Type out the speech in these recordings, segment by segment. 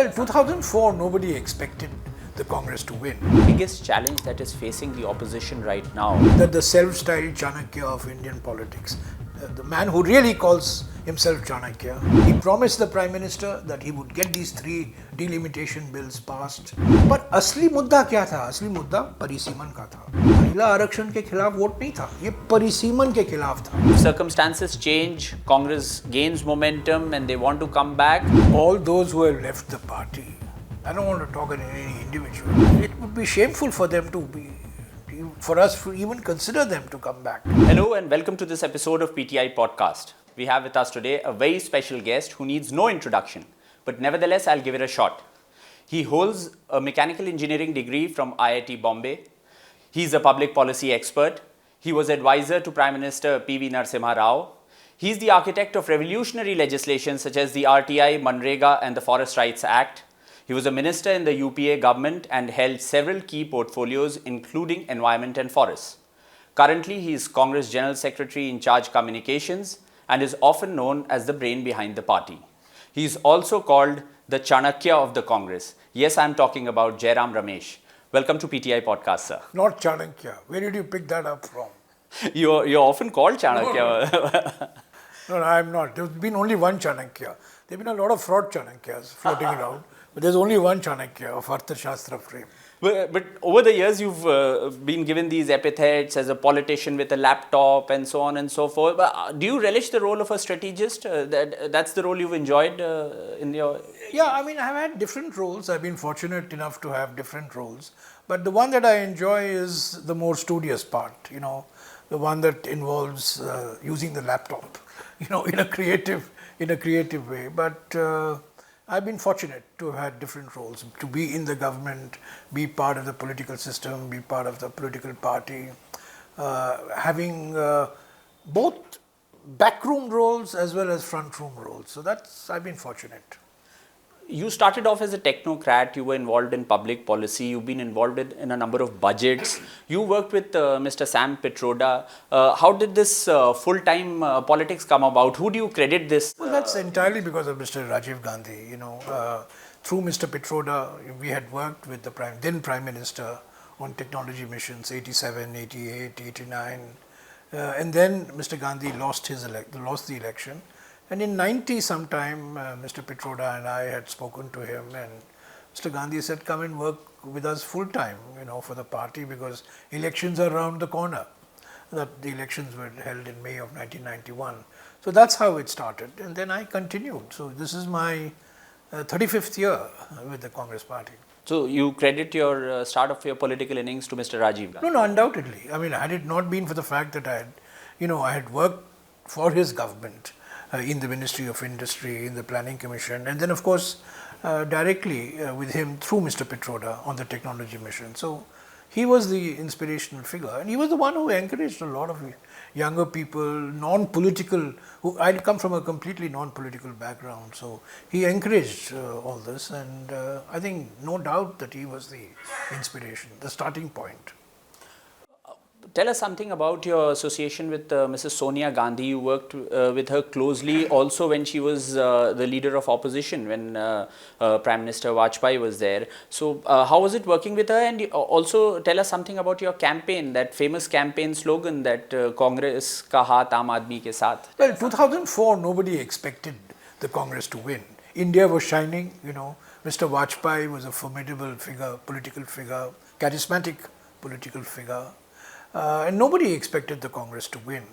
Well, 2004, nobody expected the Congress to win. Biggest challenge that is facing the opposition right now. That the self-styled Chanakya of Indian politics, the man who really calls himself Chanakya, he promised the Prime Minister that he would get these 3 delimitation bills passed. But असली मुद्दा क्या था? असली मुद्दा परिसीमन का था. महिला आरक्षण के खिलाफ वोट नहीं था, ये परिसीमन के खिलाफ था. Circumstances change, Congress gains momentum and they want to come back. All those who have left the party, I don't want to talk in any individual. It would be shameful for them for us to even consider them to come back. Hello and welcome to this episode of PTI podcast. We have with us today a very special guest who needs no introduction, but nevertheless I'll give it a shot. He holds a mechanical engineering degree from IIT Bombay. He's a public policy expert. He was advisor to Prime Minister P.V. Narasimha Rao. He's the architect of revolutionary legislation such as the RTI, Manrega and the Forest Rights Act. He was a minister in the UPA government and held several key portfolios including environment and forests. Currently, he is Congress General Secretary in charge communications and is often known as the brain behind the party. He is also called the Chanakya of the Congress. Yes, I am talking about Jairam Ramesh. Welcome to PTI podcast, sir. Not Chanakya. Where did you pick that up from? You're often called Chanakya. No, I'm not. There's been only one Chanakya. There have been a lot of fraud Chanakyas floating around. But there's only one Chanakya of Arthashastra frame. But over the years, you've been given these epithets as a politician with a laptop and so on and so forth. But do you relish the role of a strategist? That's the role you've enjoyed in your... Yeah, I mean, I've had different roles. I've been fortunate enough to have different roles. But the one that I enjoy is the more studious part, the one that involves using the laptop, in a creative way. But I've been fortunate to have had different roles, to be in the government, be part of the political system, be part of the political party, having both backroom roles as well as front room roles. So I've been fortunate. You started off as a technocrat, you were involved in public policy, you've been involved in a number of budgets. You worked with Mr. Sam Pitroda. How did this full-time politics come about? Who do you credit this? Well, that's entirely because of Mr. Rajiv Gandhi. Through Mr. Pitroda, we had worked with the then Prime Minister on technology missions, 87, 88, 89. And then Mr. Gandhi lost the election. And in 90 sometime, Mr. Pitroda and I had spoken to him, and Mr. Gandhi said, come and work with us full time, for the party, because elections are around the corner. The elections were held in May of 1991. So that's how it started. And then I continued. So this is my 35th year with the Congress party. So you credit your start of your political innings to Mr. Rajiv Gandhi? No, undoubtedly. I mean, had it not been for the fact that I had worked for his government, in the Ministry of Industry, in the Planning Commission, and then of course directly with him through Mr. Pitroda on the technology mission. So he was the inspirational figure, and he was the one who encouraged a lot of younger people, non-political, I come from a completely non-political background, so he encouraged all this, and I think no doubt that he was the inspiration, the starting point. Tell us something about your association with Mrs. Sonia Gandhi. You worked with her closely also when she was the leader of opposition, when Prime Minister Vajpayee was there. So how was it working with her? And also tell us something about your campaign, that famous campaign slogan that Congress ka haath aam aadmi ke saath. Well, 2004, nobody expected the Congress to win. India was shining, Mr. Vajpayee was a formidable figure, political figure, charismatic political figure. And nobody expected the Congress to win.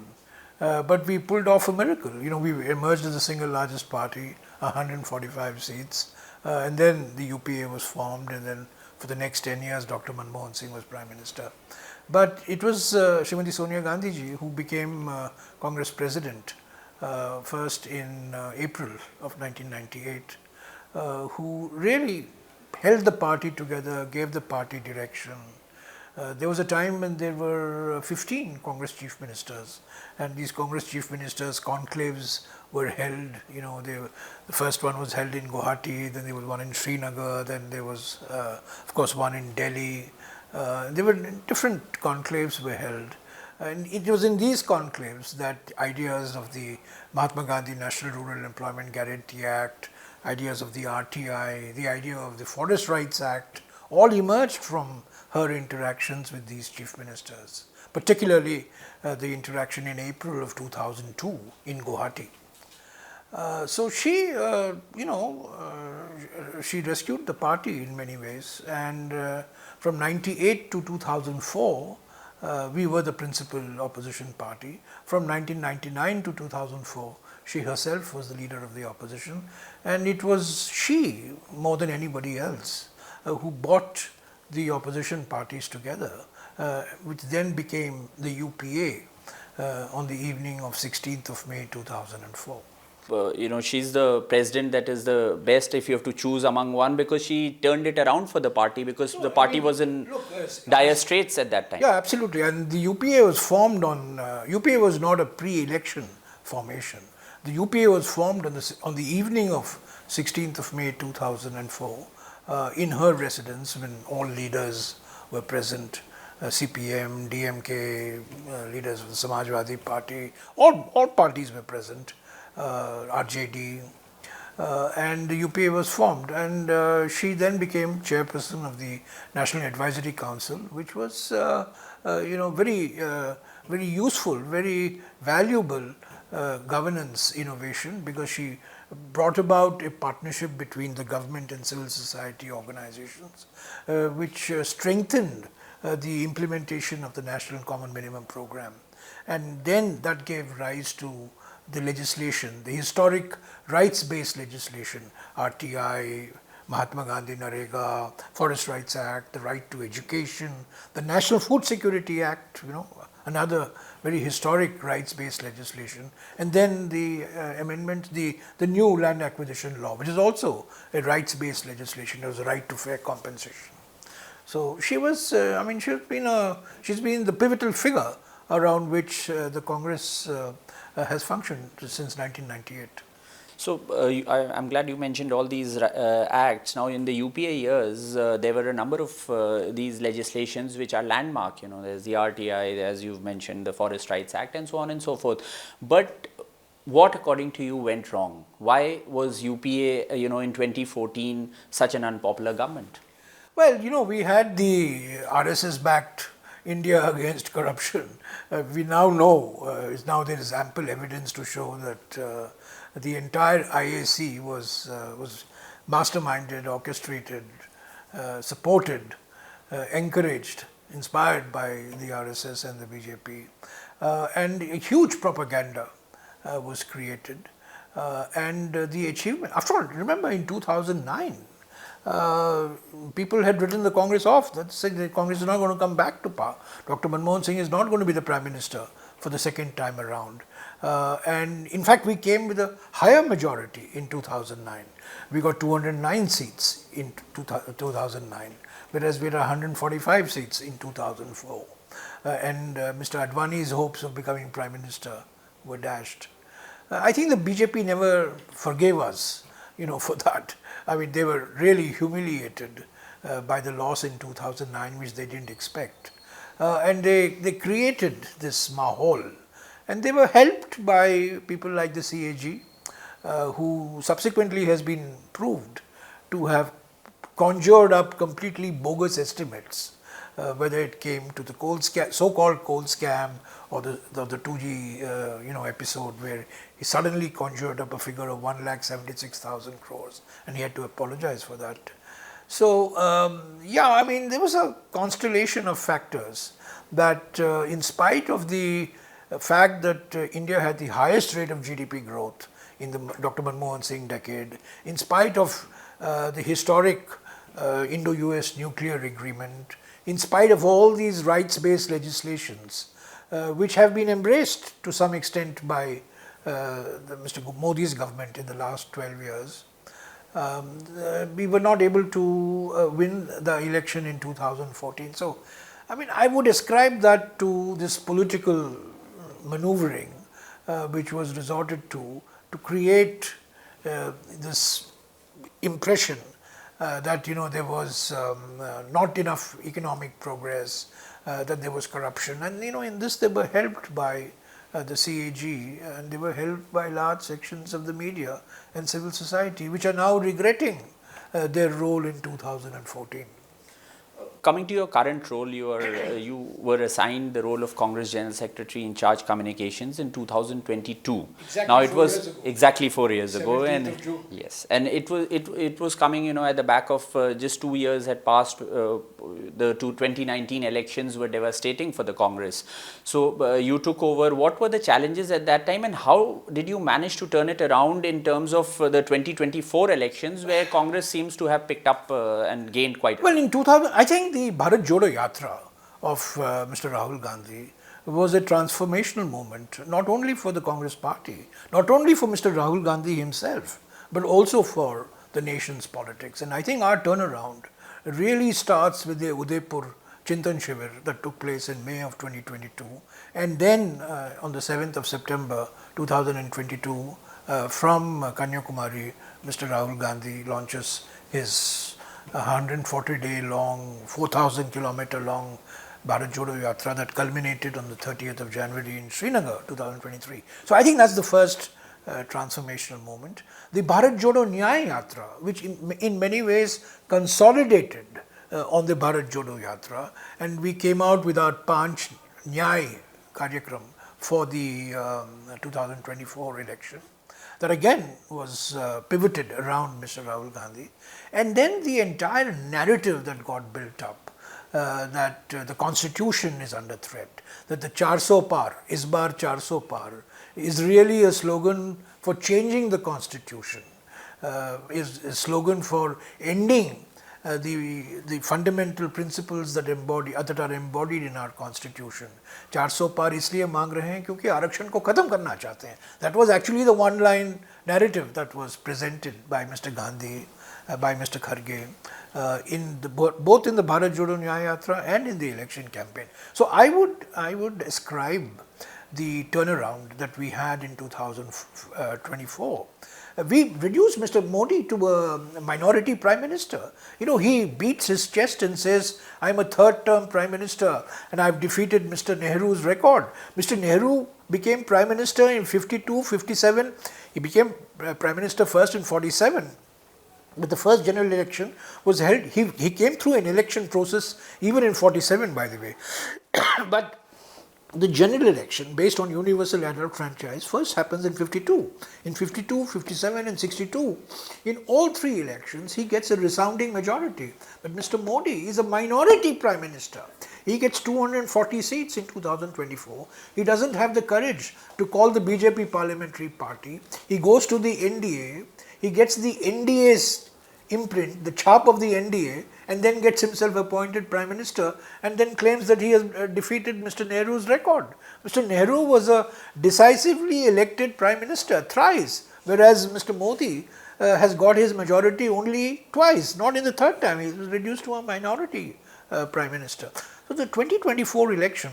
But we pulled off a miracle. We emerged as the single largest party, 145 seats. And then the UPA was formed, and then for the next 10 years, Dr. Manmohan Singh was Prime Minister. But it was Srimati Sonia Gandhi ji who became Congress President first in April of 1998, who really held the party together, gave the party direction. There was a time when there were 15 Congress Chief Ministers, and these Congress Chief Ministers conclaves were held. The first one was held in Guwahati, then there was one in Srinagar, then there was, of course, one in Delhi. There were different conclaves were held. And it was in these conclaves that ideas of the Mahatma Gandhi National Rural Employment Guarantee Act, ideas of the RTI, the idea of the Forest Rights Act, all emerged from her interactions with these chief ministers, particularly the interaction in April of 2002 in Guwahati. So she, she rescued the party in many ways, and from 98 to 2004, we were the principal opposition party. From 1999 to 2004, she herself was the leader of the opposition, and it was she, more than anybody else, who brought the opposition parties together, which then became the UPA on the evening of 16th of May 2004. She's the president that is the best if you have to choose among one, because she turned it around for the party, because the party was in dire straits at that time. Yeah, absolutely. And the UPA was formed on, UPA was not a pre-election formation. The UPA was formed on the evening of 16th of May 2004 in her residence, when all leaders were present. CPM, DMK, leaders of the Samajwadi Party, all parties were present. RJD, and the UPA was formed, and she then became chairperson of the National Advisory Council, which was very useful, very valuable governance innovation, because she brought about a partnership between the government and civil society organizations, which strengthened the implementation of the National Common Minimum Program, and then that gave rise to the legislation, the historic rights-based legislation, RTI, Mahatma Gandhi Narega, Forest Rights Act, the right to education, the National Food Security Act, another very historic rights-based legislation, and then the amendment, the new land acquisition law, which is also a rights-based legislation. It was a right to fair compensation. So she was, she's been the pivotal figure around which the Congress has functioned since 1998. So I'm glad you mentioned all these acts. Now, in the UPA years, there were a number of these legislations which are landmark. There's the RTI, as you've mentioned, the Forest Rights Act, and so on and so forth. But what, according to you, went wrong? Why was UPA, in 2014, such an unpopular government? Well, we had the RSS-backed India against corruption. We now know, now there is ample evidence to show that the entire IAC was masterminded, orchestrated, supported, encouraged, inspired by the RSS and the BJP. And a huge propaganda was created. And the achievement, after all, remember in 2009, people had written the Congress off. That said, the Congress is not going to come back to power. Dr. Manmohan Singh is not going to be the Prime Minister for the second time around. And in fact, we came with a higher majority in 2009. We got 209 seats in 2009, whereas we had 145 seats in 2004. And Mr. Advani's hopes of becoming Prime Minister were dashed. I think the BJP never forgave us, for that. I mean, they were really humiliated by the loss in 2009, which they didn't expect. And they created this mahol. And they were helped by people like the CAG, who subsequently has been proved to have conjured up completely bogus estimates, whether it came to the so-called coal scam, or the 2G episode where he suddenly conjured up a figure of 1,76,000 crores, and he had to apologize for that. So there was a constellation of factors that, in spite of the fact that India had the highest rate of GDP growth in the Dr. Manmohan Singh decade, in spite of the historic Indo-US nuclear agreement, in spite of all these rights-based legislations, which have been embraced to some extent by Mr. Modi's government in the last 12 years, we were not able to win the election in 2014. So, I would ascribe that to this political maneuvering which was resorted to create this impression that there was not enough economic progress, that there was corruption, and in this they were helped by the CAG, and they were held by large sections of the media and civil society, which are now regretting their role in 2014. Coming to your current role, you were assigned the role of Congress General Secretary in charge communications in 2022. Exactly now it 4 was years ago. exactly 4 years ago, 17th and of June. yes, and it was coming, at the back of just 2 years had passed. The 2019 elections were devastating for the Congress. So you took over. What were the challenges at that time, and how did you manage to turn it around in terms of the 2024 elections, where Congress seems to have picked up and gained quite? Well, in 2000, I think the Bharat Jodo Yatra of Mr. Rahul Gandhi was a transformational moment, not only for the Congress party, not only for Mr. Rahul Gandhi himself, but also for the nation's politics. And I think our turnaround really starts with the Udaipur Chintan Shivir that took place in May of 2022. And then on the 7th of September 2022, from Kanyakumari, Mr. Rahul Gandhi launches his 140-day long, 4,000 kilometer long Bharat Jodo Yatra that culminated on the 30th of January in Srinagar 2023. So I think that's the first transformational moment. The Bharat Jodo Nyaya Yatra, which in many ways consolidated on the Bharat Jodo Yatra, and we came out with our Panch Nyay Karyakram for the 2024 election. That again was pivoted around Mr. Rahul Gandhi. And then the entire narrative that got built up, that the constitution is under threat, that the 400 Paar, is bar 400 Paar, is really a slogan for changing the constitution, is a slogan for ending the fundamental principles that are embodied in our constitution. 400 Paar इसलिए मांग रहे हैं क्योंकि आरक्षण को खत्म करना चाहते हैं. That was actually the one line narrative that was presented by Mr. Gandhi, by Mr. Kharge, both in the Bharat Jodo Nyaya Yatra and in the election campaign. So I would ascribe the turnaround that we had in 2024. We reduced Mr. Modi to a minority prime minister. He beats his chest and says, I'm a third term prime minister and I've defeated Mr. Nehru's record. Mr. Nehru became prime minister in 52, 57. He became prime minister first in 47. But the first general election was held. He came through an election process even in 47, by the way. But the general election based on universal adult franchise first happens in 52. In 52, 57 and 62. In all three elections, he gets a resounding majority. But Mr. Modi is a minority prime minister. He gets 240 seats in 2024. He doesn't have the courage to call the BJP parliamentary party. He goes to the NDA. He gets the NDA's imprint, the chap of the NDA, and then gets himself appointed prime minister and then claims that he has defeated Mr. Nehru's record. Mr. Nehru was a decisively elected prime minister thrice, whereas Mr. Modi has got his majority only twice, not in the third time. He was reduced to a minority prime minister. So the 2024 election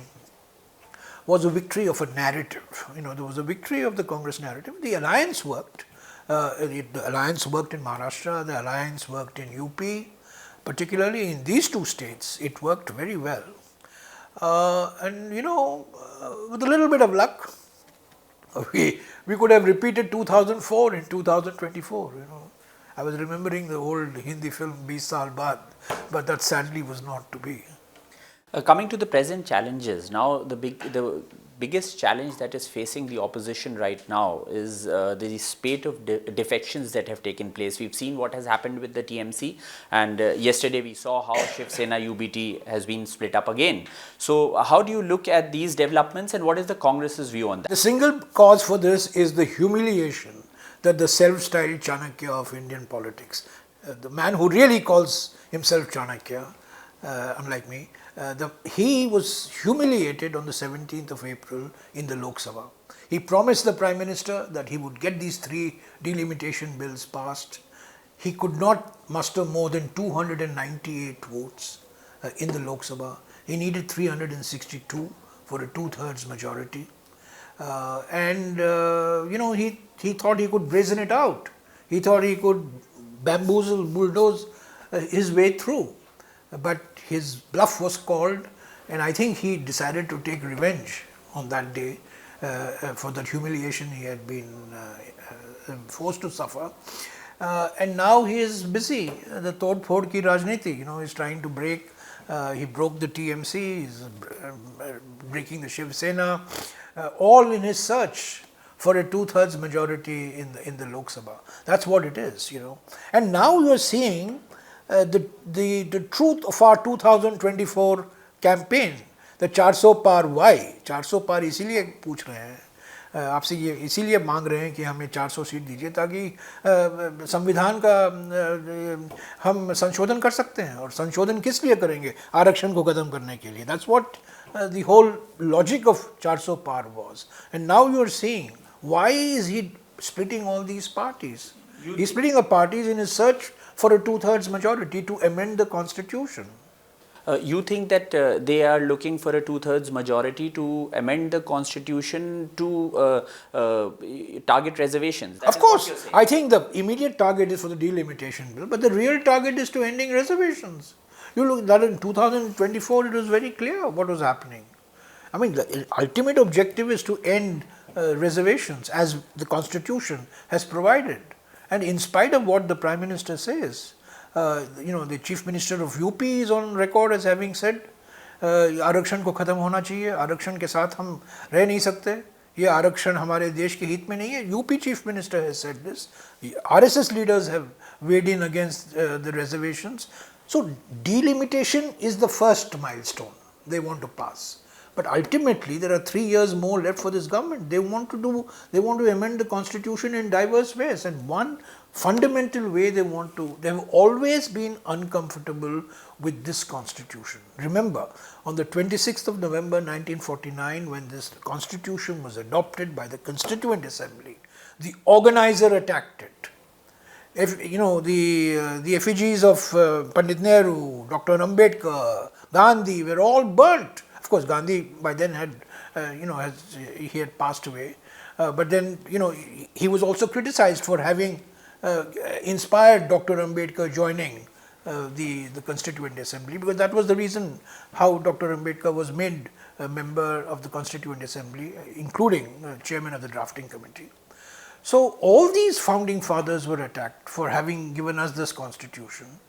was a victory of a narrative. There was a victory of the Congress narrative. The alliance worked. The alliance worked in Maharashtra, the alliance worked in UP, particularly in these two states, it worked very well. And with a little bit of luck, we could have repeated 2004 in 2024. I was remembering the old Hindi film 20 Saal Baad, but that sadly was not to be. Coming to the present challenges, now the biggest challenge that is facing the opposition right now is the spate of defections that have taken place. We've seen what has happened with the TMC, and yesterday we saw how Shiv Sena UBT has been split up again. So how do you look at these developments, and what is the Congress's view on that? The single cause for this is the humiliation that the self-styled Chanakya of Indian politics, the man who really calls himself Chanakya, unlike me, he was humiliated on the 17th of April in the Lok Sabha. He promised the Prime Minister that he would get these 3 delimitation bills passed. He could not muster more than 298 votes in the Lok Sabha. He needed 362 for a 2/3 majority. He thought he could brazen it out. He thought he could bamboozle, bulldoze his way through. But his bluff was called, and I think he decided to take revenge on that day for that humiliation he had been forced to suffer. And now he is busy. The Tod Phod ki Rajniti, he's trying to break. He broke the TMC, he's breaking the Shiv Sena, all in his search for a 2/3 majority in the Lok Sabha. That's what it is, And now you are seeing the truth of our 2024 campaign. The 400 par why? 400 पार इसीलिए पूछ रहे हैं, आपसे ये इसीलिए मांग रहे हैं कि हमें 400 सीट दीजिए ताकि संविधान का हम संशोधन कर सकते हैं. और संशोधन किस लिए करेंगे? आरक्षण को खत्म करने के लिए. That's what the whole logic of 400 par was. And now you are seeing why is he splitting all these parties? He's splitting the parties in his search for a 2/3 majority to amend the constitution. You think that they are looking for a 2/3 majority to amend the constitution to target reservations? Of course, I think the immediate target is for the delimitation bill, but the real target is to ending reservations. You look that in 2024, it was very clear what was happening. I mean, the ultimate objective is to end reservations as the constitution has provided. And in spite of what the Prime Minister says, the Chief Minister of UP is on record as having said, आरक्षण को खत्म होना चाहिए, आरक्षण के साथ हम रह नहीं सकते, ये आरक्षण हमारे देश के हित में नहीं है. UP Chief Minister has said this. RSS leaders have weighed in against the reservations. So delimitation is the first milestone they want to pass. But ultimately, there are 3 years more left for this government. They want to amend the constitution in diverse ways. And one fundamental way they have always been uncomfortable with this constitution. Remember, on the 26th of November 1949, when this constitution was adopted by the Constituent Assembly, the organizer attacked it. The effigies of Pandit Nehru, Dr. Ambedkar, Gandhi were all burnt. Of course, Gandhi by then had, he had passed away. But then, he was also criticized for having inspired Dr. Ambedkar joining the Constituent Assembly, because that was the reason how Dr. Ambedkar was made a member of the Constituent Assembly, including chairman of the drafting committee. So all these founding fathers were attacked for having given us this constitution.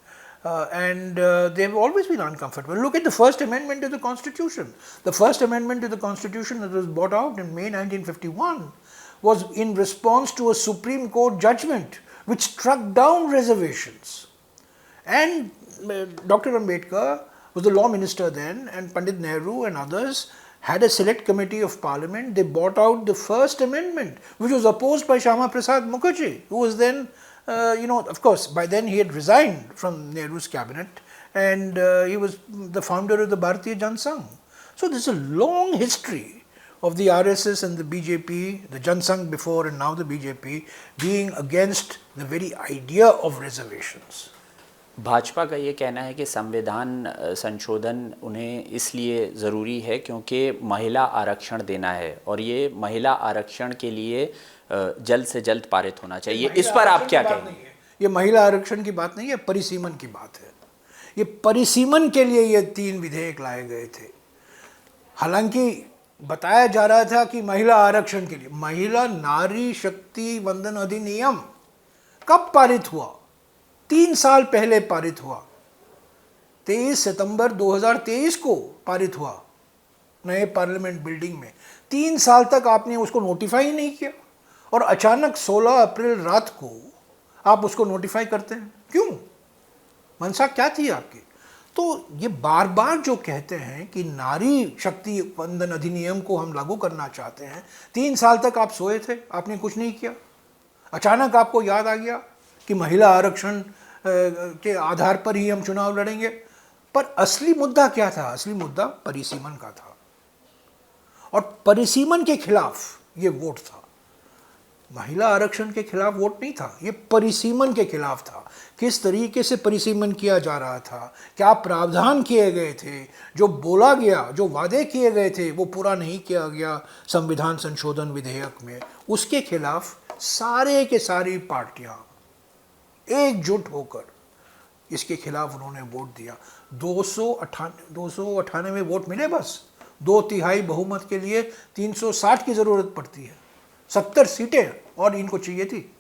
And they have always been uncomfortable. Look at the first amendment to the constitution. The first amendment to the constitution that was brought out in May 1951 was in response to a Supreme Court judgment which struck down reservations. And Dr. Ambedkar was the law minister then, and Pandit Nehru and others had a select committee of parliament. They brought out the first amendment, which was opposed by Shyama Prasad Mukherjee, who was then of course, by then he had resigned from Nehru's cabinet, and he was the founder of the Bharatiya Jan Sangh. So there's a long history of the RSS and the BJP, the Jan Sangh before and now the BJP, being against the very idea of reservations. Bhajpa का ये कहना है कि संविधान संशोधन उन्हें इसलिए ज़रूरी है क्योंकि महिला आरक्षण देना है और ये महिला आरक्षण के लिए जल्द से जल्द पारित होना चाहिए. इस पर आप क्या कहेंगे? ये महिला आरक्षण की बात नहीं है, परिसीमन की बात है. ये परिसीमन के लिए ये 3 विधेयक लाए गए थे. हालांकि बताया जा रहा था कि महिला आरक्षण के लिए, महिला नारी शक्ति वंदन अधिनियम कब पारित हुआ? 3 साल पहले पारित हुआ. 23 सितंबर 2023 को पारित हुआ नए पार्लियामेंट बिल्डिंग में. 3 साल तक आपने उसको नोटिफाई नहीं किया और अचानक 16 अप्रैल रात को आप उसको नोटिफाई करते हैं. क्यों? मंशा क्या थी आपकी? तो ये बार बार जो कहते हैं कि नारी शक्ति वंदन अधिनियम को हम लागू करना चाहते हैं, 3 साल तक आप सोए थे, आपने कुछ नहीं किया. अचानक आपको याद आ गया कि महिला आरक्षण के आधार पर ही हम चुनाव लड़ेंगे. पर असली मुद्दा क्या था? असली मुद्दा परिसीमन का था और परिसीमन के खिलाफ ये वोट था. महिला आरक्षण के खिलाफ वोट नहीं था, ये परिसीमन के खिलाफ था. किस तरीके से परिसीमन किया जा रहा था, क्या प्रावधान किए गए थे, जो बोला गया, जो वादे किए गए थे वो पूरा नहीं किया गया संविधान संशोधन विधेयक में, उसके खिलाफ सारे के सारी पार्टियां एकजुट होकर इसके खिलाफ उन्होंने वोट दिया. 298 वोट मिले बस 2/3 बहुमत के लिए 360 की ज़रूरत पड़ती है। 70 सीटें और इनको चाहिए थी,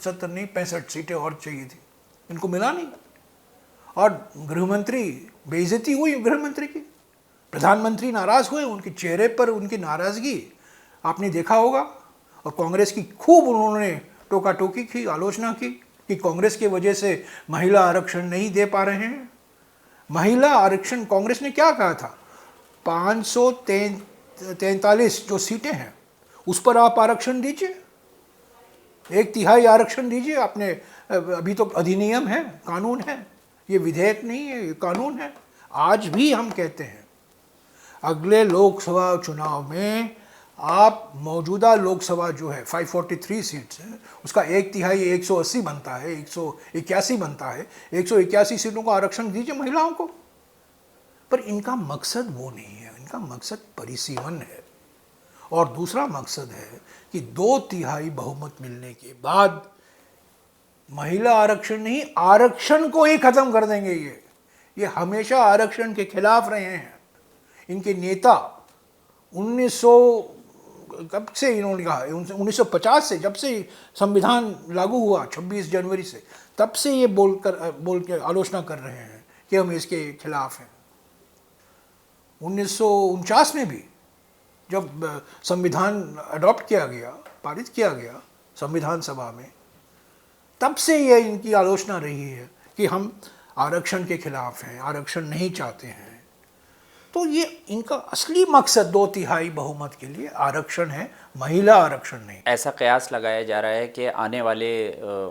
70 नहीं 65 सीटें और चाहिए थी, इनको मिला नहीं। और गृहमंत्री, बेइज्जती हुई गृहमंत्री की, प्रधानमंत्री नाराज़ हुए, उनके चेहरे पर उनकी नाराज़गी आपने देखा होगा। और कांग्रेस की खूब उन्होंने टोका टोकी की, आलोचना की कि कांग्रेस की वजह से महिला आरक्षण नहीं दे पा रहे हैं। महिला आरक्षण कांग्रेस ने क्या कहा था, 543 जो सीटें हैं उस पर आप आरक्षण दीजिए, 1/3 आरक्षण दीजिए। आपने अभी तो अधिनियम है, कानून है, ये विधेयक नहीं है, ये कानून है। आज भी हम कहते हैं अगले लोकसभा चुनाव में आप मौजूदा लोकसभा जो है 543 सीट्स है, उसका 1/3 180 बनता है, 181 बनता है, 181 सीटों का आरक्षण दीजिए महिलाओं को। पर इनका मकसद वो नहीं है, इनका मकसद परिसीमन है। और दूसरा मकसद है कि 2/3 बहुमत मिलने के बाद महिला आरक्षण नहीं, आरक्षण को ही खत्म कर देंगे। ये हमेशा आरक्षण के खिलाफ रहे हैं। इनके नेता 1900 कब से इन्होंने कहा, 1950 से, जब से संविधान लागू हुआ 26 जनवरी से, तब से ये बोल के आलोचना कर रहे हैं कि हम इसके खिलाफ हैं। 1949 में भी जब संविधान अडॉप्ट किया गया, पारित किया गया संविधान सभा में, तब से ये इनकी आलोचना रही है कि हम आरक्षण के खिलाफ हैं, आरक्षण नहीं चाहते हैं। तो ये इनका असली मकसद 2/3 बहुमत के लिए आरक्षण है, महिला आरक्षण नहीं। ऐसा कयास लगाया जा रहा है कि आने वाले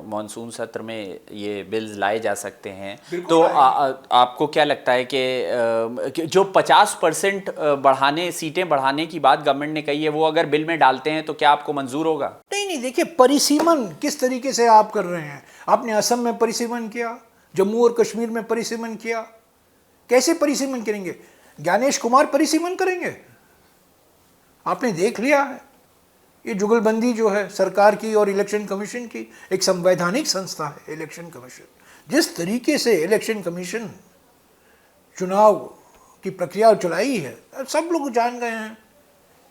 मॉनसून सत्र में ये बिल्स लाए जा सकते हैं। तो आपको क्या लगता है कि जो 50% सीटें बढ़ाने की बात गवर्नमेंट ने कही है, वो अगर बिल में डालते हैं तो क्या आपको मंजूर होगा? नहीं, देखिए परिसीमन किस तरीके से आप कर रहे हैं। आपने असम में परिसीमन किया, जम्मू और कश्मीर में परिसीमन किया, कैसे परिसीमन करेंगे? ज्ञानेश कुमार परिसीमन करेंगे? आपने देख लिया है, ये जुगलबंदी जो है सरकार की और इलेक्शन कमीशन की, एक संवैधानिक संस्था है इलेक्शन कमीशन। जिस तरीके से इलेक्शन कमीशन चुनाव की प्रक्रिया चलाई है, सब लोग जान गए हैं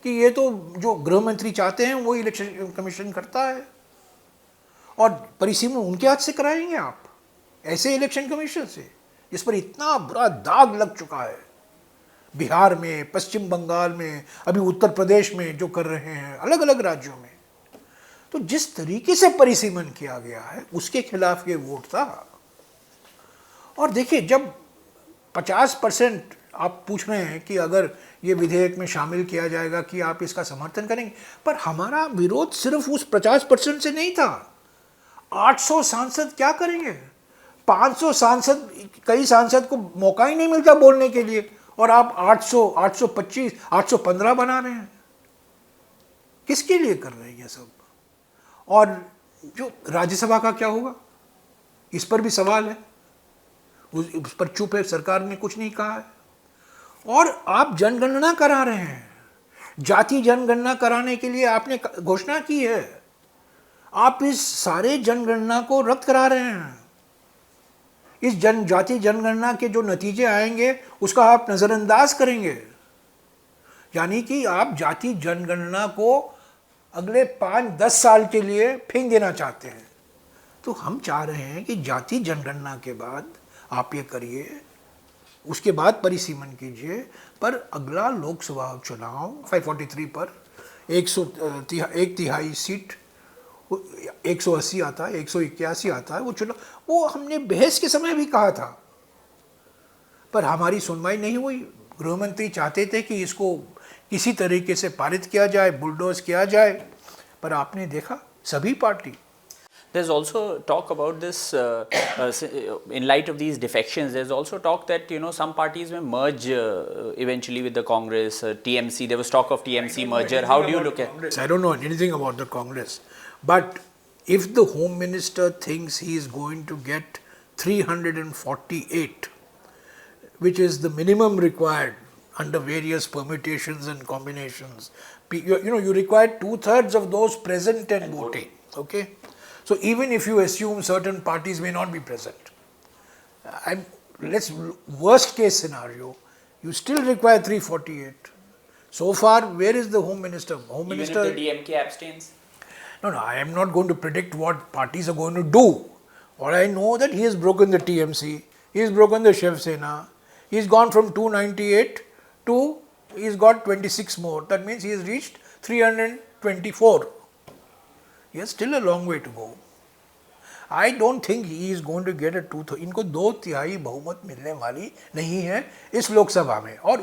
कि ये तो जो गृह मंत्री चाहते हैं वो इलेक्शन कमीशन करता है। और परिसीमन उनके हाथ से कराएंगे आप, ऐसे इलेक्शन कमीशन से, जिस पर इतना बुरा दाग लग चुका है। बिहार में, पश्चिम बंगाल में, अभी उत्तर प्रदेश में जो कर रहे हैं, अलग अलग राज्यों में। तो जिस तरीके से परिसीमन किया गया है उसके खिलाफ ये वोट था। और देखिए, जब 50% आप पूछ रहे हैं कि अगर ये विधेयक में शामिल किया जाएगा कि आप इसका समर्थन करेंगे, पर हमारा विरोध सिर्फ उस 50% से नहीं था। 800 सांसद क्या करेंगे? 500 सांसद, कई सांसद को मौका ही नहीं मिलता बोलने के लिए, और आप 800, 825, 815 बना रहे हैं। किसके लिए कर रहे हैं ये सब? और जो राज्यसभा का क्या होगा, इस पर भी सवाल है, उस पर चुप है, सरकार ने कुछ नहीं कहा है। और आप जनगणना करा रहे हैं, जाति जनगणना कराने के लिए आपने घोषणा की है, आप इस सारे जनगणना को रद्द करा रहे हैं। इस जाति जनगणना के जो नतीजे आएंगे उसका आप नज़रअंदाज करेंगे। यानी कि आप जाति जनगणना को अगले 5-10 साल के लिए फेंक देना चाहते हैं। तो हम चाह रहे हैं कि जाति जनगणना के बाद आप ये करिए, उसके बाद परिसीमन कीजिए। पर अगला लोकसभा चुनाव 543 पर 1/3 सीट, 180 आता है, 181 आता है, वो चुनाव, वो हमने बहस के समय भी कहा था, पर हमारी सुनवाई नहीं हुई। गृहमंत्री चाहते थे कि इसको किसी तरीके से पारित किया जाए, बुलडोज किया जाए, पर आपने देखा सभी party. There's also talk about this in light of these defections. There's also talk that some parties may merge eventually with the Congress, TMC. There was talk of TMC merger. How do you look at? I don't know anything about the Congress, but if the Home Minister thinks he is going to get 348, which is the minimum required under various permutations and combinations, you require 2/3 of those present and voting. Okay. So even if you assume certain parties may not be present, let's worst case scenario, You still require 348. So far, where is the Home Minister? Home Even Minister. if the DMK abstains? No, I am not going to predict what parties are going to do. All I know that he has broken the TMC, he has broken the Shiv Sena, he has gone from 298 to he has got 26 more. That means he has reached 324. He has still a long way to go. I don't think he is going to get a two. इनको 2/3 बहुमत मिलने वाली नहीं है इस लोकसभा में, और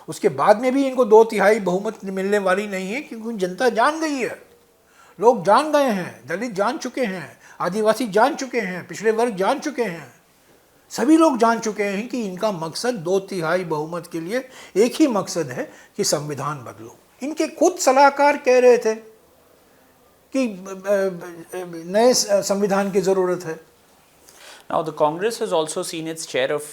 उसके बाद में भी इनको 2/3 बहुमत मिलने वाली नहीं है, क्योंकि जनता जान गई है, लोग जान गए हैं, दलित जान चुके हैं, आदिवासी जान चुके हैं, पिछड़े वर्ग जान चुके हैं, सभी लोग जान चुके हैं कि इनका मकसद 2/3 बहुमत के लिए एक ही मकसद है कि संविधान बदलो। इनके खुद सलाहकार कह रहे थे कि नए संविधान की जरूरत है। Now, the Congress has also seen its share of,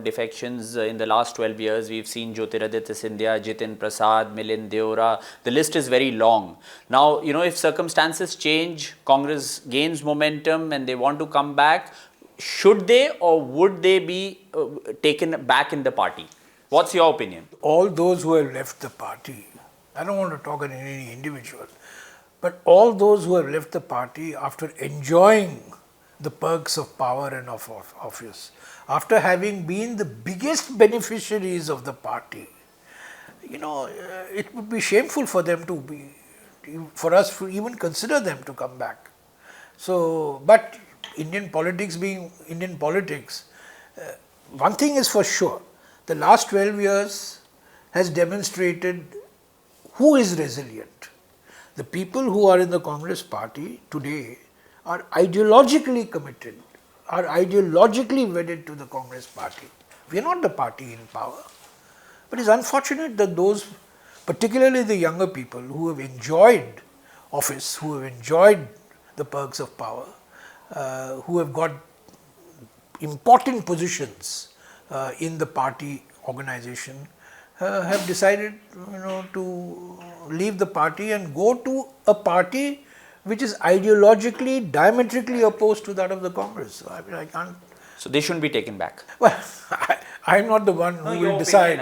defections in the last 12 years. We've seen Jyotiraditya Scindia, Jitin Prasad, Milind Deora. The list is very long. Now, if circumstances change, Congress gains momentum and they want to come back, should they or would they be taken back in the party? What's your opinion? All those who have left the party, I don't want to talk on any individual, but all those who have left the party after enjoying the perks of power and of office, after having been the biggest beneficiaries of the party, it would be shameful for them for us to even consider them to come back. So, but Indian politics being Indian politics, one thing is for sure, the last 12 years has demonstrated who is resilient. The people who are in the Congress party today are ideologically committed, are ideologically wedded to the Congress party. We are not the party in power. But it's unfortunate that those, particularly the younger people who have enjoyed office, who have enjoyed the perks of power, who have got important positions in the party organization, have decided to leave the party and go to a party which is ideologically diametrically opposed to that of the Congress. I can't. So they shouldn't be taken back. Well, I'm not the one who will decide.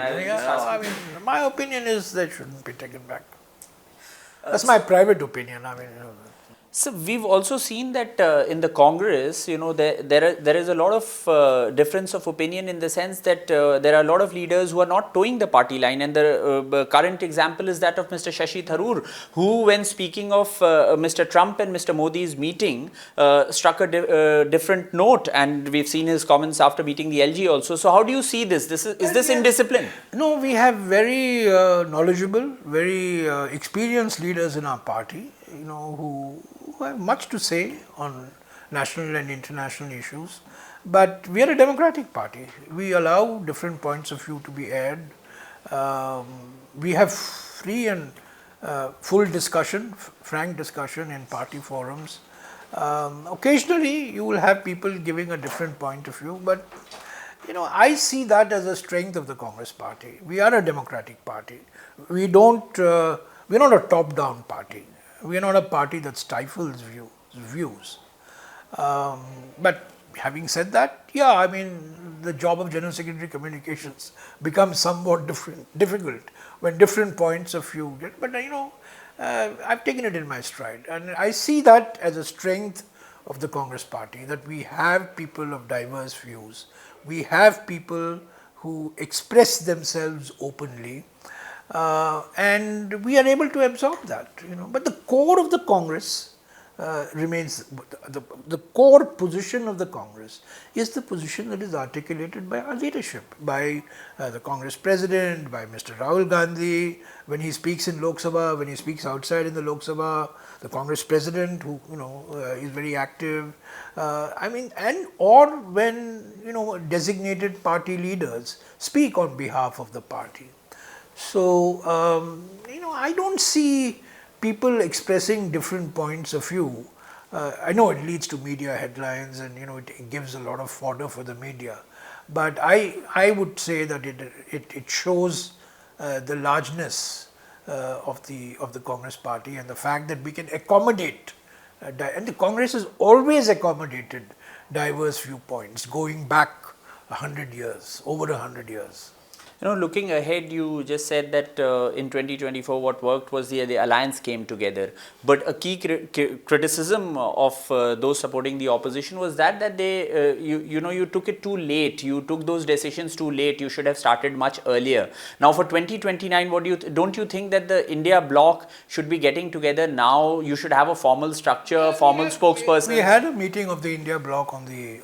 My opinion is they shouldn't be taken back. That's my private opinion. So we've also seen that in the Congress, there is a lot of difference of opinion, in the sense that there are a lot of leaders who are not towing the party line, and the current example is that of Mr. Shashi Tharoor, who, when speaking of Mr. Trump and Mr. Modi's meeting, struck a different note, and we've seen his comments after meeting the LG also. So how do you see this? Is this indiscipline? No, we have very knowledgeable, very experienced leaders in our party, who have much to say on national and international issues, but we are a democratic party. We allow different points of view to be aired. We have free and full discussion, frank discussion in party forums. Occasionally you will have people giving a different point of view, but I see that as a strength of the Congress party. We are a democratic party. We're not a top-down party. We are not a party that stifles views. But having said that, the job of General Secretary Communications becomes somewhat difficult when different points of view get. But I've taken it in my stride, and I see that as a strength of the Congress party, that we have people of diverse views. We have people who express themselves openly. And we are able to absorb that, But the core of the Congress remains, the core position of the Congress is the position that is articulated by our leadership, by the Congress President, by Mr. Rahul Gandhi, when he speaks in Lok Sabha, when he speaks outside in the Lok Sabha, the Congress President, who is very active, or when designated party leaders speak on behalf of the party. So, I don't see people expressing different points of view. I know it leads to media headlines, and it gives a lot of fodder for the media. But I would say that it shows the largeness of the Congress party, and the fact that we can accommodate, and the Congress has always accommodated diverse viewpoints going back 100 years, over 100 years. Looking ahead, you just said that in 2024, what worked was the alliance came together. But a key criticism of those supporting the opposition was that they, you took it too late. You took those decisions too late. You should have started much earlier. Now, for 2029, what do you don't you think that the India bloc should be getting together now? You should have a formal structure, formal spokesperson. We had a meeting of the India bloc on the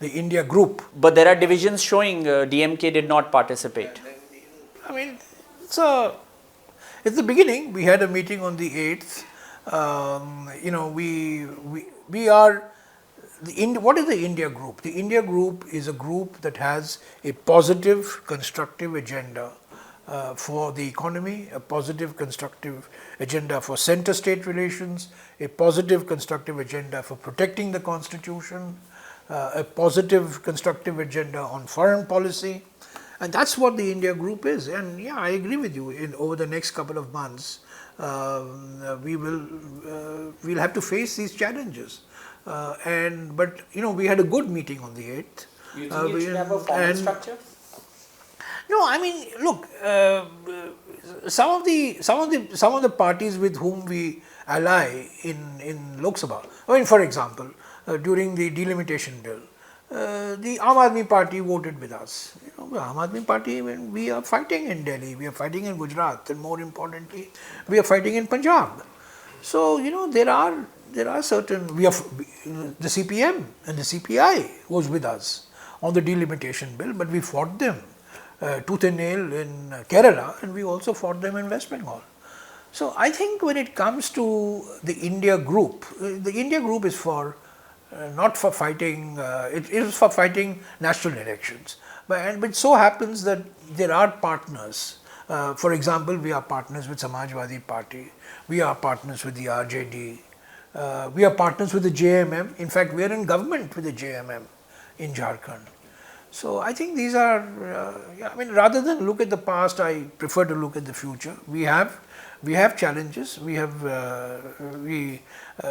India group. But there are divisions showing DMK did not participate. I mean, it's the beginning. We had a meeting on the 8th. We are, what is the India group? The India group is a group that has a positive, constructive agenda for the economy, a positive, constructive agenda for center-state relations, a positive, constructive agenda for protecting the constitution, a positive, constructive agenda on foreign policy, and that's what the India group is. And yeah, I agree with you. Over the next couple of months, we'll have to face these challenges. But we had a good meeting on the 8th. You think it should have a formal structure? No, I mean, look, some of the parties with whom we ally in Lok Sabha. I mean, for example, during the delimitation bill, the Aam Aadmi Party voted with us. The Aam Aadmi Party, we are fighting in Delhi, we are fighting in Gujarat, and more importantly, we are fighting in Punjab. So there are certain the CPM and the CPI was with us on the delimitation bill, but we fought them tooth and nail in Kerala, and we also fought them in West Bengal. So I think when it comes to the India group is for not for fighting, it is for fighting national elections. But it so happens that there are partners. For example, we are partners with Samajwadi Party, we are partners with the RJD, we are partners with the JMM. In fact, we are in government with the JMM in Jharkhand. So I think these are, rather than look at the past, I prefer to look at the future. We have challenges. We have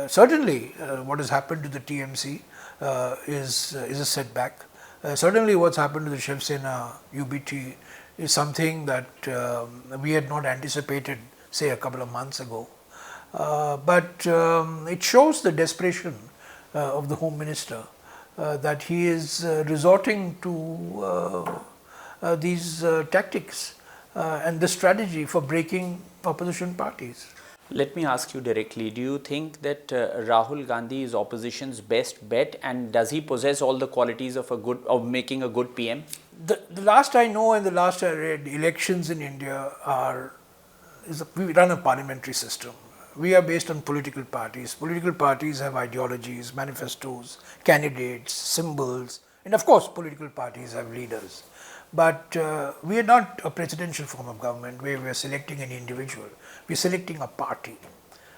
certainly what has happened to the TMC is a setback. Certainly, what's happened to the Shiv Sena UBT is something that we had not anticipated, say, a couple of months ago. But it shows the desperation of the Home Minister that he is resorting to these tactics and the strategy for breaking opposition parties. Let me ask you directly, do you think that Rahul Gandhi is opposition's best bet, and does he possess all the qualities of making a good PM? The last I know and the last I read, elections in India we run a parliamentary system. We are based on political parties. Political parties have ideologies, manifestos, candidates, symbols, and of course political parties have leaders. But we are not a presidential form of government where we are selecting an individual. We are selecting a party.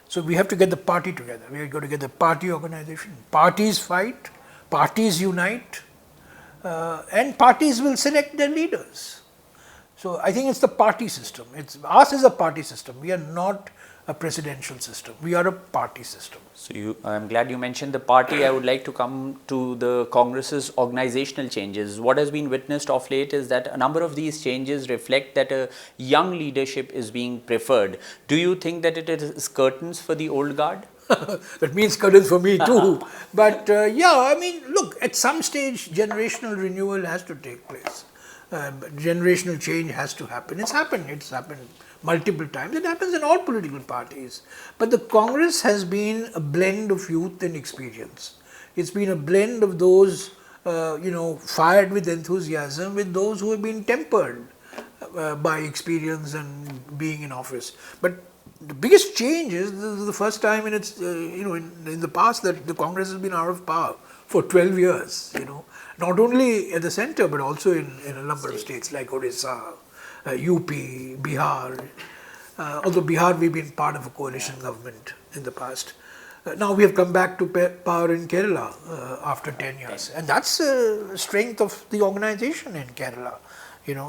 So we have to get the party together. We have got to get the party organization. Parties fight, parties unite, and parties will select their leaders. So I think it's the party system. Ours is a party system. We are not a presidential system. We are a party system. So I'm glad you mentioned the party. I would like to come to the Congress's organizational changes. What has been witnessed of late is that a number of these changes reflect that a young leadership is being preferred. Do you think that it is curtains for the old guard? That means curtains for me too. But look, at some stage generational renewal has to take place. Generational change has to happen. It's happened multiple times. It happens in all political parties. But the Congress has been a blend of youth and experience. It's been a blend of those, fired with enthusiasm with those who have been tempered by experience and being in office. But the biggest change is this is the first time in its, in the past that the Congress has been out of power for 12 years, not only at the center but also in a number of states like Odisha, UP, Bihar. Although Bihar we've been part of a coalition government in the past. Now we have come back to power in Kerala after 10 years, and that's the strength of the organization in Kerala.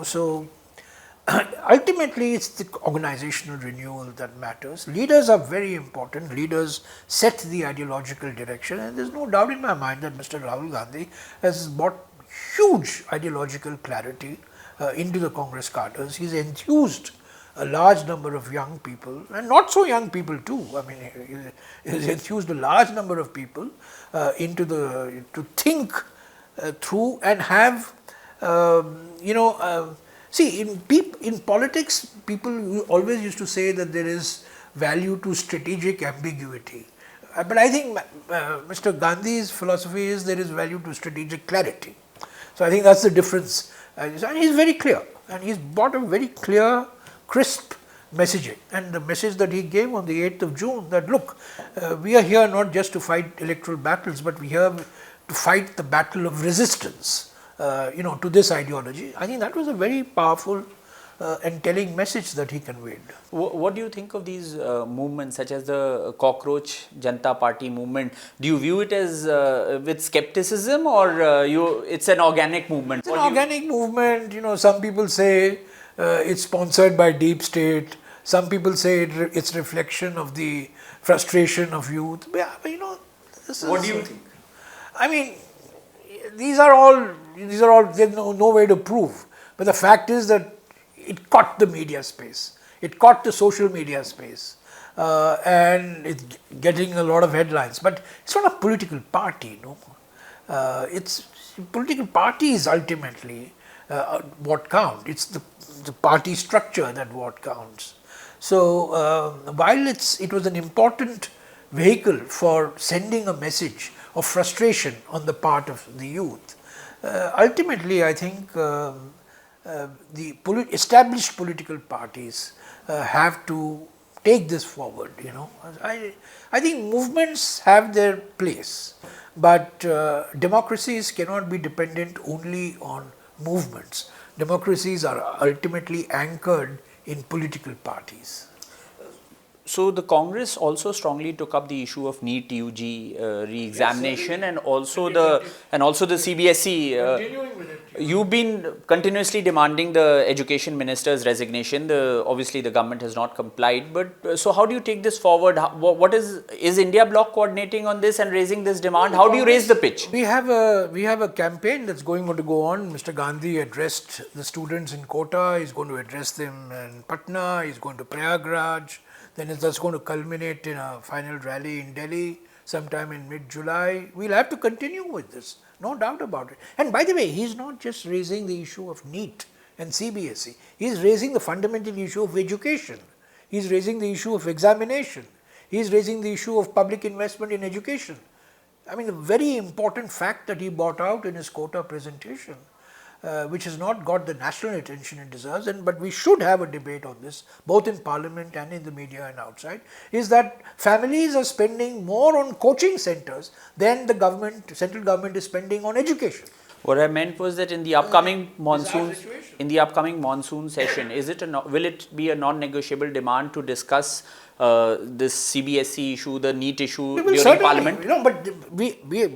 So ultimately it's the organizational renewal that matters. Leaders are very important. Leaders set the ideological direction, and there's no doubt in my mind that Mr. Rahul Gandhi has brought huge ideological clarity into the Congress cadres. He's enthused a large number of young people, and not so young people too. I mean, he's enthused a large number of people to think through and have, see, in politics, people always used to say that there is value to strategic ambiguity. But I think Mr. Gandhi's philosophy is there is value to strategic clarity. So I think that's the difference. And he's very clear, and he's brought a very clear, crisp messaging. And the message that he gave on the 8th of June, that look, we are here not just to fight electoral battles, but we are here to fight the battle of resistance, to this ideology. I think that was a very powerful and telling message that he conveyed. What do you think of these movements such as the Cockroach Janata Party movement? Do you view it as with skepticism, or it's an organic movement? It's an organic movement. Some people say it's sponsored by deep state. Some people say it's reflection of the frustration of youth. Yeah, what do you think? I mean, these are all. There's no way to prove. But the fact is that it caught the media space. It caught the social media space, and it's getting a lot of headlines. But it's not a political party, no. It's political parties ultimately what count. It's the party structure that what counts. So while it was an important vehicle for sending a message of frustration on the part of the youth, ultimately I think the established political parties have to take this forward. I think movements have their place, but democracies cannot be dependent only on movements. Democracies are ultimately anchored in political parties. So the Congress also strongly took up the issue of NEET UG re-examination, and also the CBSE. Continuing with it. You've been continuously demanding the education minister's resignation. Obviously the government has not complied. But so how do you take this forward? What is India bloc coordinating on this and raising this demand? How do you raise the pitch? We have a campaign that's going to go on. Mr. Gandhi addressed the students in Quota. He's going to address them in Patna. He's going to Prayagraj. Then that's going to culminate in a final rally in Delhi sometime in mid-July. We'll have to continue with this, no doubt about it. And by the way, he's not just raising the issue of NEET and CBSE. He's raising the fundamental issue of education. He's raising the issue of examination. He's raising the issue of public investment in education. I mean, a very important fact that he brought out in his Quota presentation, which has not got the national attention it deserves, but we should have a debate on this, both in parliament and in the media and outside, is that families are spending more on coaching centers than the central government is spending on education. What I meant was that in the upcoming monsoon session, will it be a non-negotiable demand to discuss this CBSE issue, the NEET issue during parliament? But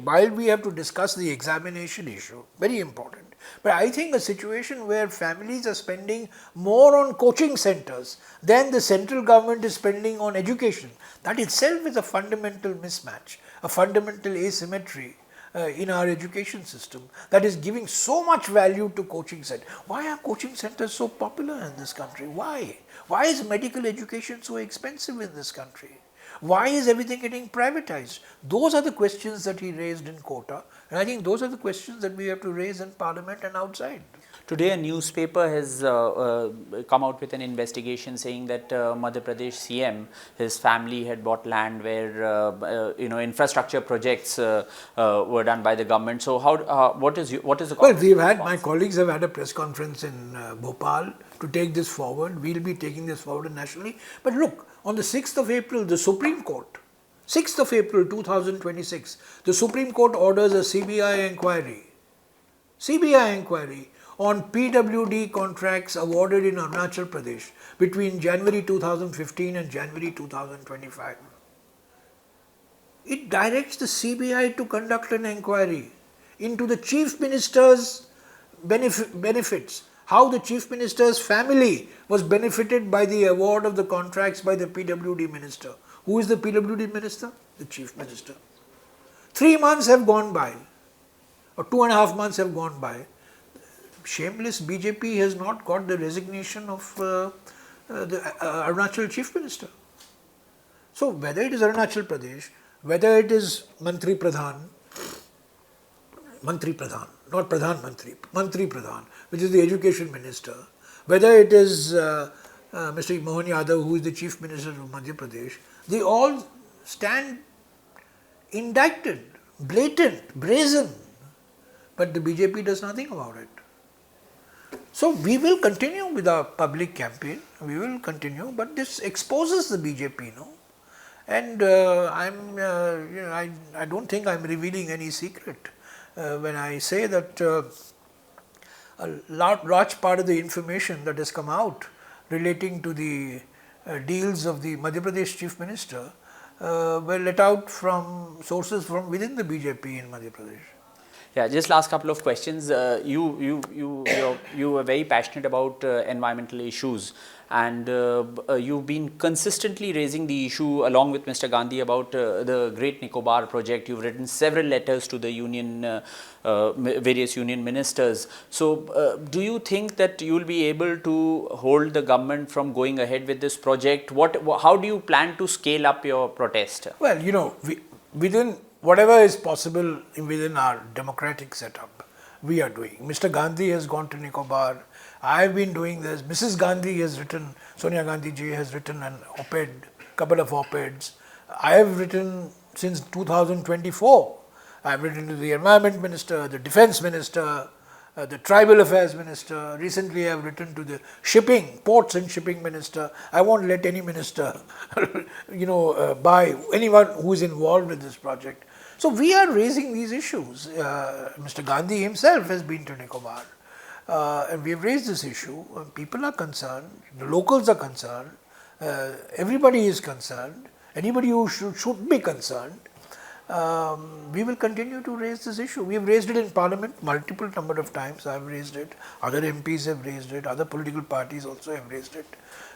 while we have to discuss the examination issue, very important. But I think a situation where families are spending more on coaching centers than the central government is spending on education, that itself is a fundamental mismatch, a fundamental asymmetry in our education system that is giving so much value to coaching centers. Why are coaching centers so popular in this country? Why? Why is medical education so expensive in this country? Why is everything getting privatized? Those are the questions that he raised in Quota, and I think those are the questions that we have to raise in parliament and outside. Today a newspaper has come out with an investigation saying that Madhya Pradesh CM, his family had bought land where infrastructure projects were done by the government. So what is the Well, my colleagues have had a press conference in Bhopal to take this forward. We'll be taking this forward nationally. But look, on the 6th of April, the Supreme Court, 6th of April 2026, the Supreme Court orders a CBI inquiry on PWD contracts awarded in Arunachal Pradesh between January 2015 and January 2025. It directs the CBI to conduct an inquiry into the Chief Minister's benefits, how the Chief Minister's family was benefited by the award of the contracts by the PWD Minister. Who is the PWD Minister? The Chief Minister. 3 months have gone by, or 2.5 months have gone by. shameless BJP has not got the resignation of the Arunachal Chief Minister. So whether it is Arunachal Pradesh, whether it is Mantri Pradhan, not Pradhan Mantri, Mantri Pradhan, which is the Education Minister, whether it is Mr. Mohan Yadav, who is the Chief Minister of Madhya Pradesh, they all stand indicted, blatant, brazen, but the BJP does nothing about it. So we will continue with our public campaign, we will continue, but this exposes the BJP, no? And I don't think I'm revealing any secret when I say that a large part of the information that has come out relating to the deals of the Madhya Pradesh Chief Minister were let out from sources from within the BJP in Madhya Pradesh. Yeah, just last couple of questions. You are very passionate about environmental issues, and you've been consistently raising the issue along with Mr. Gandhi about the Great Nicobar project. You've written several letters to the union, various union ministers. So, do you think that you will be able to hold the government from going ahead with this project? How do you plan to scale up your protest? Well, within whatever is possible within our democratic setup, we are doing. Mr. Gandhi has gone to Nicobar. I have been doing this. Mrs. Gandhi has written, Sonia Gandhi ji has written an op-ed, couple of op-eds. I have written since 2024. I have written to the Environment Minister, the Defence Minister, the Tribal Affairs Minister. Recently I have written to the Ports and Shipping Minister. I won't let any minister, buy anyone who is involved with this project. So we are raising these issues. Mr. Gandhi himself has been to Nicobar. And we have raised this issue. People are concerned, the locals are concerned, everybody is concerned, anybody who should be concerned. We will continue to raise this issue. We have raised it in Parliament multiple number of times. I have raised it, other MPs have raised it, other political parties also have raised it.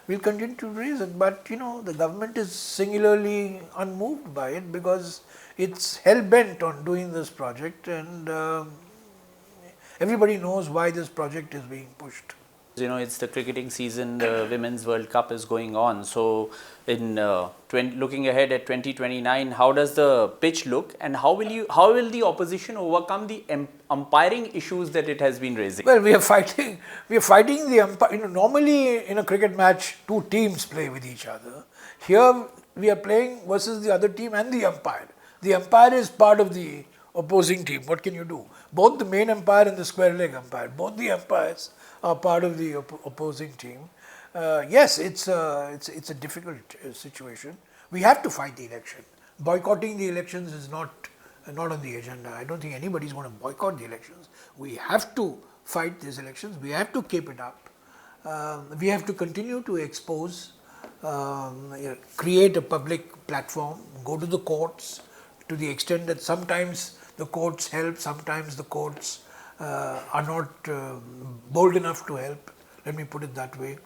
We will continue to raise it, but the government is singularly unmoved by it because it's hell-bent on doing this project, and everybody knows why this project is being pushed. It's the cricketing season, the Women's World Cup is going on. So, in looking ahead at 2029, how does the pitch look, and how will the opposition overcome the umpiring issues that it has been raising? Well, we are fighting the umpire. Normally in a cricket match, two teams play with each other. Here we are playing versus the other team and the umpire. The umpire is part of the opposing team. What can you do? Both the main umpire and the square leg umpire, both the umpires are part of the opposing team. Yes, it's a difficult situation. We have to fight the election. Boycotting the elections is not on the agenda. I don't think anybody is going to boycott the elections. We have to fight these elections. We have to keep it up. We have to continue to expose, create a public platform, go to the courts to the extent that sometimes the courts help, sometimes the courts are not bold enough to help. Let me put it that way.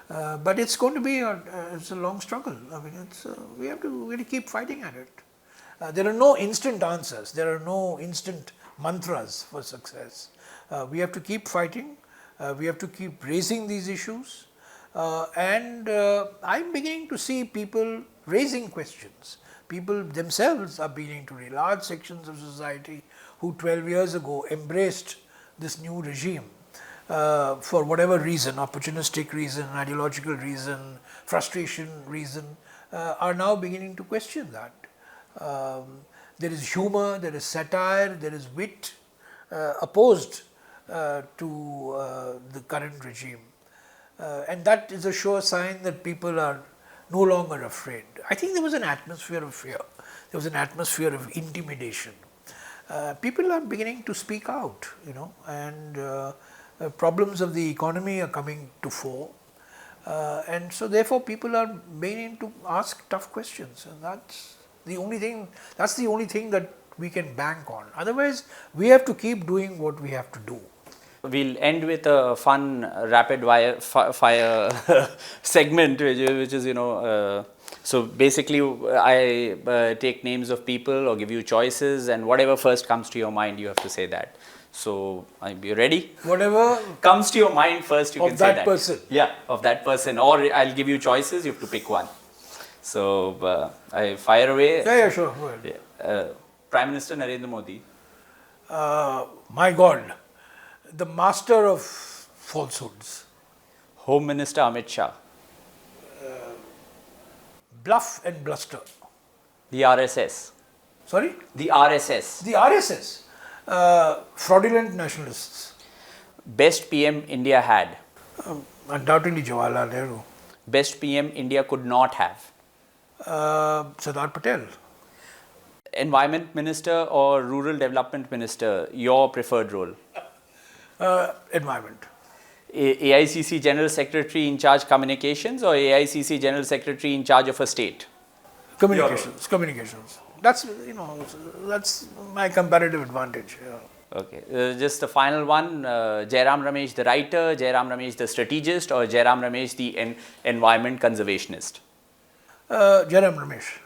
But it's going to be it's a long struggle. I mean, we have to keep fighting at it. There are no instant answers. There are no instant mantras for success. We have to keep fighting. We have to keep raising these issues. And I'm beginning to see people raising questions. People themselves are beginning to realize, large sections of society who 12 years ago embraced this new regime for whatever reason, opportunistic reason, ideological reason, frustration reason, are now beginning to question that. There is humor, there is satire, there is wit opposed to the current regime. And that is a sure sign that people are no longer afraid. I think there was an atmosphere of fear. There was an atmosphere of intimidation. People are beginning to speak out, and problems of the economy are coming to fore. And so therefore people are beginning to ask tough questions, and that's the only thing that we can bank on. Otherwise, we have to keep doing what we have to do. We'll end with a fun rapid fire segment, which is, so basically I take names of people or give you choices, and whatever first comes to your mind, you have to say that. So, are you ready? Whatever Comes to your mind first, you of can say that that. person. Yeah, of that person. Or I'll give you choices, you have to pick one. So, I fire away. Yeah, sure. Go ahead. Prime Minister Narendra Modi. My God, the master of falsehoods. Home Minister Amit Shah. Bluff and bluster. The RSS. Sorry? The RSS. The RSS. Fraudulent nationalists. Best PM India had. Undoubtedly Jawaharlal Nehru. Best PM India could not have. Sardar Patel. Environment Minister or Rural Development Minister, your preferred role? Environment. AICC General Secretary in charge communications or AICC General Secretary in charge of a state? Communications. That's, that's my comparative advantage. Yeah. Okay. Just the final one, Jairam Ramesh the writer, Jairam Ramesh the strategist or Jairam Ramesh the environment conservationist? Jairam Ramesh.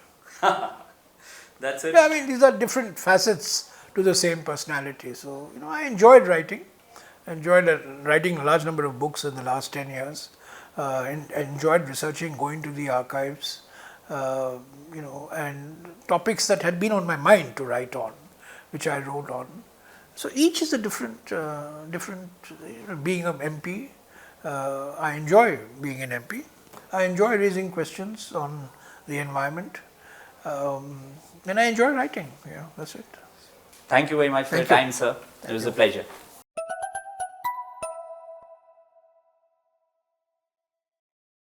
That's it? Yeah, I mean, these are different facets to the same personality. So, I enjoyed writing. Enjoyed writing a large number of books in the last 10 years. Enjoyed researching, going to the archives, and topics that had been on my mind to write on, which I wrote on. So each is a different, being an MP, I enjoy being an MP. I enjoy raising questions on the environment, and I enjoy writing. Yeah, that's it. Thank you very much for your time, sir. It was a pleasure.